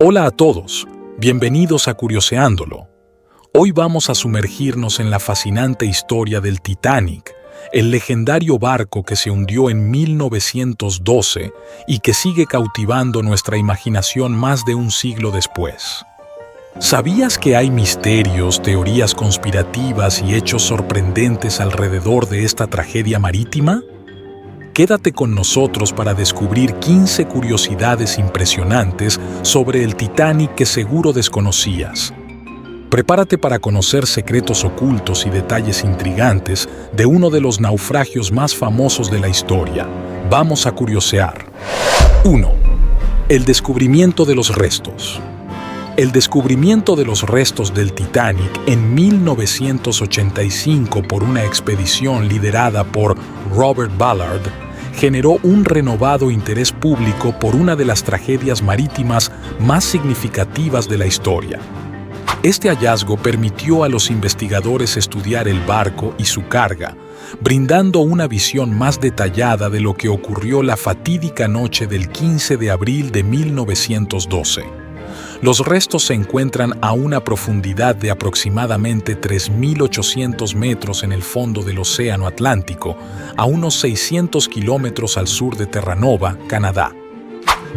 Hola a todos, bienvenidos a Curioseándolo. Hoy vamos a sumergirnos en la fascinante historia del Titanic, el legendario barco que se hundió en 1912 y que sigue cautivando nuestra imaginación más de un siglo después. ¿Sabías que hay misterios, teorías conspirativas y hechos sorprendentes alrededor de esta tragedia marítima? Quédate con nosotros para descubrir 15 curiosidades impresionantes sobre el Titanic que seguro desconocías. Prepárate para conocer secretos ocultos y detalles intrigantes de uno de los naufragios más famosos de la historia. Vamos a curiosear. 1. El descubrimiento de los restos. El descubrimiento de los restos del Titanic en 1985 por una expedición liderada por Robert Ballard generó un renovado interés público por una de las tragedias marítimas más significativas de la historia. Este hallazgo permitió a los investigadores estudiar el barco y su carga, brindando una visión más detallada de lo que ocurrió la fatídica noche del 15 de abril de 1912. Los restos se encuentran a una profundidad de aproximadamente 3.800 metros en el fondo del Océano Atlántico, a unos 600 kilómetros al sur de Terranova, Canadá.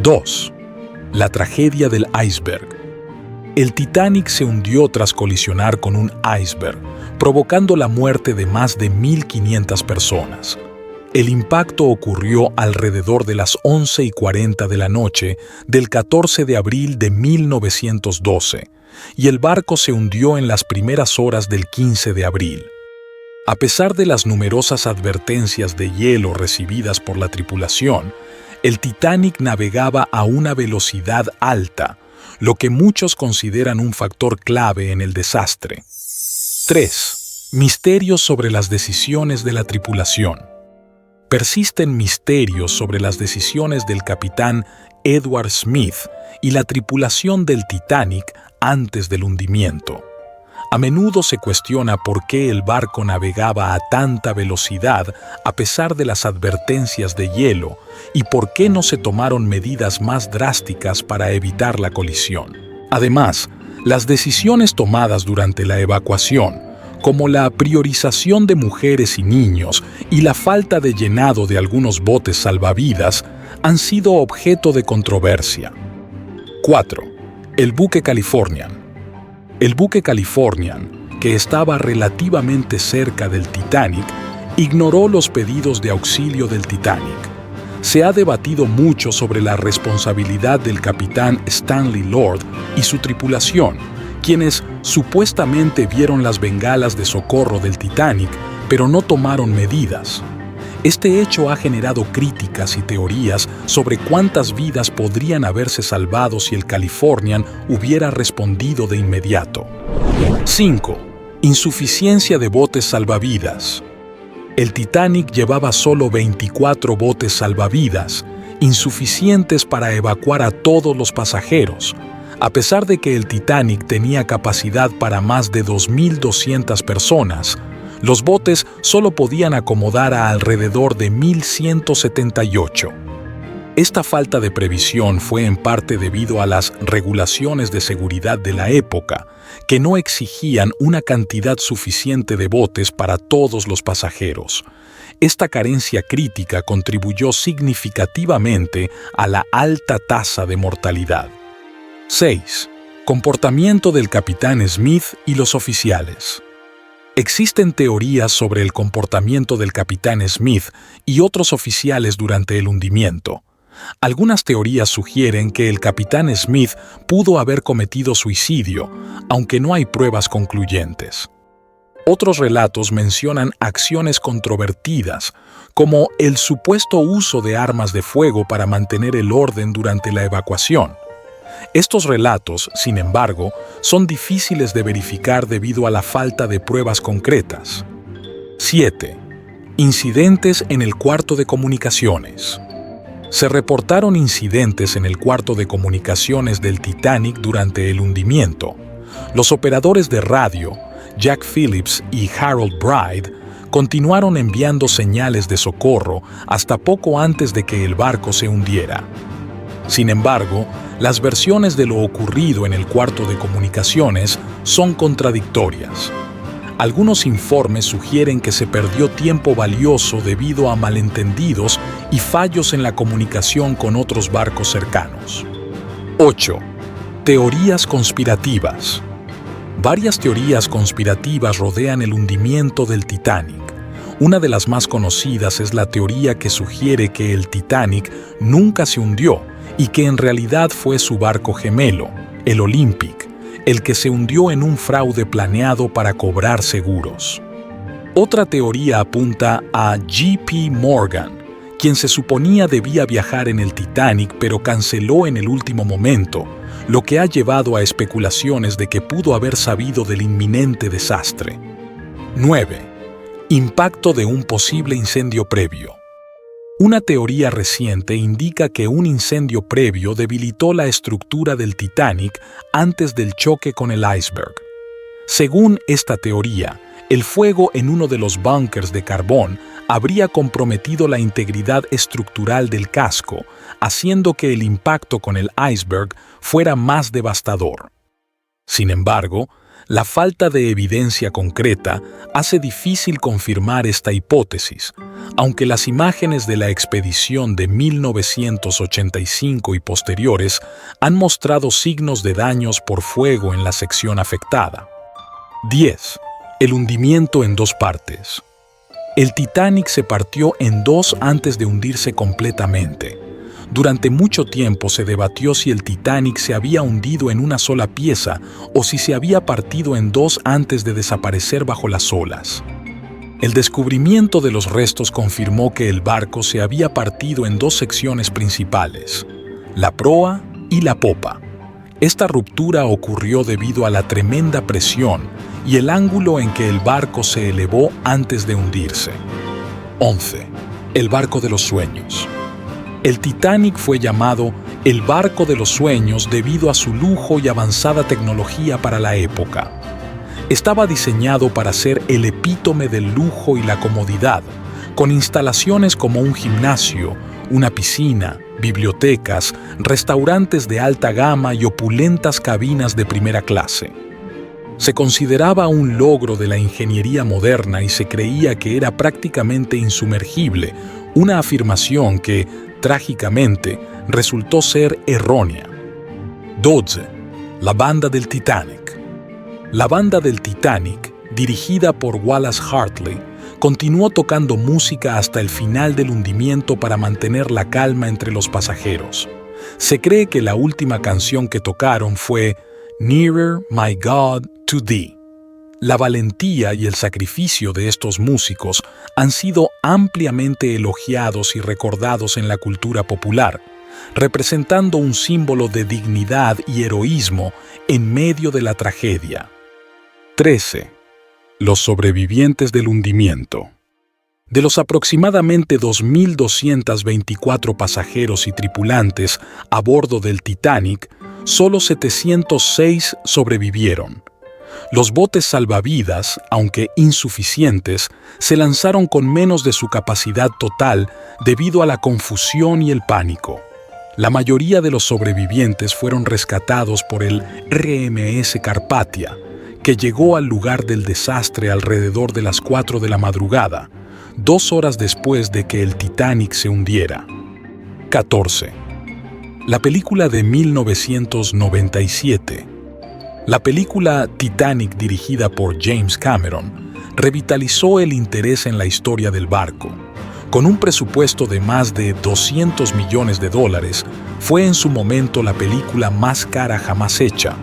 2. La tragedia del iceberg. El Titanic se hundió tras colisionar con un iceberg, provocando la muerte de más de 1.500 personas. El impacto ocurrió alrededor de las 11:40 de la noche del 14 de abril de 1912, y el barco se hundió en las primeras horas del 15 de abril. A pesar de las numerosas advertencias de hielo recibidas por la tripulación, el Titanic navegaba a una velocidad alta, lo que muchos consideran un factor clave en el desastre. 3. Misterios sobre las decisiones de la tripulación. Persisten misterios sobre las decisiones del capitán Edward Smith y la tripulación del Titanic antes del hundimiento. A menudo se cuestiona por qué el barco navegaba a tanta velocidad a pesar de las advertencias de hielo y por qué no se tomaron medidas más drásticas para evitar la colisión. Además, las decisiones tomadas durante la evacuación, como la priorización de mujeres y niños y la falta de llenado de algunos botes salvavidas, han sido objeto de controversia. 4. El buque Californian. El buque Californian, que estaba relativamente cerca del Titanic, ignoró los pedidos de auxilio del Titanic. Se ha debatido mucho sobre la responsabilidad del capitán Stanley Lord y su tripulación, quienes supuestamente vieron las bengalas de socorro del Titanic, pero no tomaron medidas. Este hecho ha generado críticas y teorías sobre cuántas vidas podrían haberse salvado si el Californian hubiera respondido de inmediato. 5. Insuficiencia de botes salvavidas. El Titanic llevaba solo 24 botes salvavidas, insuficientes para evacuar a todos los pasajeros. A pesar de que el Titanic tenía capacidad para más de 2.200 personas, los botes solo podían acomodar a alrededor de 1.178. Esta falta de previsión fue en parte debido a las regulaciones de seguridad de la época, que no exigían una cantidad suficiente de botes para todos los pasajeros. Esta carencia crítica contribuyó significativamente a la alta tasa de mortalidad. 6. Comportamiento del capitán Smith y los oficiales. Existen teorías sobre el comportamiento del capitán Smith y otros oficiales durante el hundimiento. Algunas teorías sugieren que el capitán Smith pudo haber cometido suicidio, aunque no hay pruebas concluyentes. Otros relatos mencionan acciones controvertidas, como el supuesto uso de armas de fuego para mantener el orden durante la evacuación. Estos relatos, sin embargo, son difíciles de verificar debido a la falta de pruebas concretas. 7. Incidentes en el cuarto de comunicaciones. Se reportaron incidentes en el cuarto de comunicaciones del Titanic durante el hundimiento. Los operadores de radio, Jack Phillips y Harold Bride, continuaron enviando señales de socorro hasta poco antes de que el barco se hundiera. Sin embargo, Las versiones de lo ocurrido en el cuarto de comunicaciones son contradictorias. Algunos informes sugieren que se perdió tiempo valioso debido a malentendidos y fallos en la comunicación con otros barcos cercanos. 8. Teorías conspirativas. Varias teorías conspirativas rodean el hundimiento del Titanic. Una de las más conocidas es la teoría que sugiere que el Titanic nunca se hundió y que en realidad fue su barco gemelo, el Olympic, el que se hundió en un fraude planeado para cobrar seguros. Otra teoría apunta a J.P. Morgan, quien se suponía debía viajar en el Titanic pero canceló en el último momento, lo que ha llevado a especulaciones de que pudo haber sabido del inminente desastre. 9. Impacto de un posible incendio previo. Una teoría reciente indica que un incendio previo debilitó la estructura del Titanic antes del choque con el iceberg. Según esta teoría, el fuego en uno de los búnkers de carbón habría comprometido la integridad estructural del casco, haciendo que el impacto con el iceberg fuera más devastador. Sin embargo, la falta de evidencia concreta hace difícil confirmar esta hipótesis, aunque las imágenes de la expedición de 1985 y posteriores han mostrado signos de daños por fuego en la sección afectada. 10. El hundimiento en dos partes. El Titanic se partió en dos antes de hundirse completamente. Durante mucho tiempo se debatió si el Titanic se había hundido en una sola pieza o si se había partido en dos antes de desaparecer bajo las olas. El descubrimiento de los restos confirmó que el barco se había partido en dos secciones principales, la proa y la popa. Esta ruptura ocurrió debido a la tremenda presión y el ángulo en que el barco se elevó antes de hundirse. 11. El barco de los sueños. El Titanic fue llamado el barco de los sueños debido a su lujo y avanzada tecnología para la época. Estaba diseñado para ser el epítome del lujo y la comodidad, con instalaciones como un gimnasio, una piscina, bibliotecas, restaurantes de alta gama y opulentas cabinas de primera clase. Se consideraba un logro de la ingeniería moderna y se creía que era prácticamente insumergible, una afirmación que, trágicamente, resultó ser errónea. 12. La banda del Titanic. La banda del Titanic, dirigida por Wallace Hartley, continuó tocando música hasta el final del hundimiento para mantener la calma entre los pasajeros. Se cree que la última canción que tocaron fue Nearer, My God, to Thee. La valentía y el sacrificio de estos músicos han sido ampliamente elogiados y recordados en la cultura popular, representando un símbolo de dignidad y heroísmo en medio de la tragedia. 13. Los sobrevivientes del hundimiento. De los aproximadamente 2.224 pasajeros y tripulantes a bordo del Titanic, solo 706 sobrevivieron. Los botes salvavidas, aunque insuficientes, se lanzaron con menos de su capacidad total debido a la confusión y el pánico. La mayoría de los sobrevivientes fueron rescatados por el RMS Carpathia, que llegó al lugar del desastre alrededor de las 4 de la madrugada, 2 horas después de que el Titanic se hundiera. 14. La película de 1997. La película Titanic, dirigida por James Cameron, revitalizó el interés en la historia del barco. Con un presupuesto de más de $200 millones, fue en su momento la película más cara jamás hecha,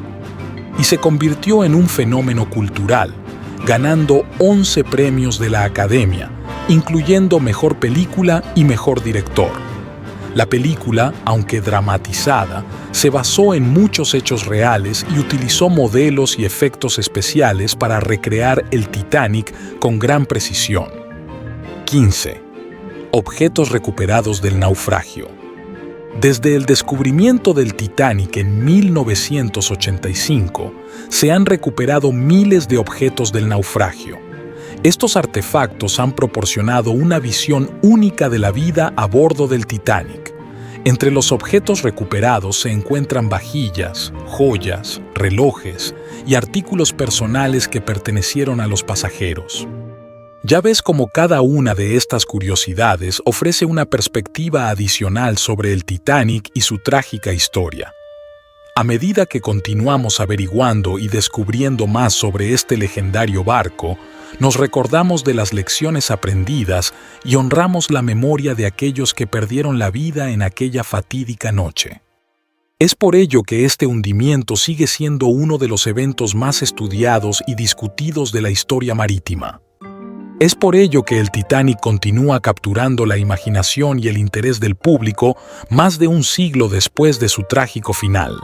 y se convirtió en un fenómeno cultural, ganando 11 premios de la Academia, incluyendo Mejor Película y Mejor Director. La película, aunque dramatizada, se basó en muchos hechos reales y utilizó modelos y efectos especiales para recrear el Titanic con gran precisión. 15. Objetos recuperados del naufragio. Desde el descubrimiento del Titanic en 1985, se han recuperado miles de objetos del naufragio. Estos artefactos han proporcionado una visión única de la vida a bordo del Titanic. Entre los objetos recuperados se encuentran vajillas, joyas, relojes y artículos personales que pertenecieron a los pasajeros. Ya ves cómo cada una de estas curiosidades ofrece una perspectiva adicional sobre el Titanic y su trágica historia. A medida que continuamos averiguando y descubriendo más sobre este legendario barco, nos recordamos de las lecciones aprendidas y honramos la memoria de aquellos que perdieron la vida en aquella fatídica noche. Es por ello que este hundimiento sigue siendo uno de los eventos más estudiados y discutidos de la historia marítima. Es por ello que el Titanic continúa capturando la imaginación y el interés del público más de un siglo después de su trágico final.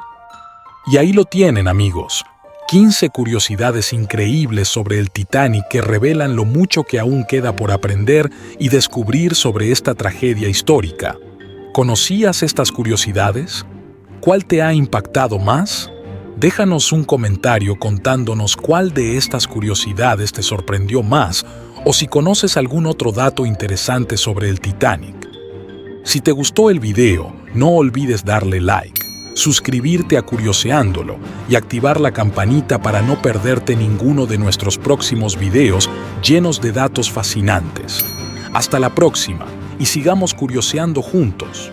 Y ahí lo tienen, amigos, 15 curiosidades increíbles sobre el Titanic que revelan lo mucho que aún queda por aprender y descubrir sobre esta tragedia histórica. ¿Conocías estas curiosidades? ¿Cuál te ha impactado más? Déjanos un comentario contándonos cuál de estas curiosidades te sorprendió más o si conoces algún otro dato interesante sobre el Titanic. Si te gustó el video, no olvides darle like, suscribirte a Curioseándolo y activar la campanita para no perderte ninguno de nuestros próximos videos llenos de datos fascinantes. Hasta la próxima y sigamos curioseando juntos.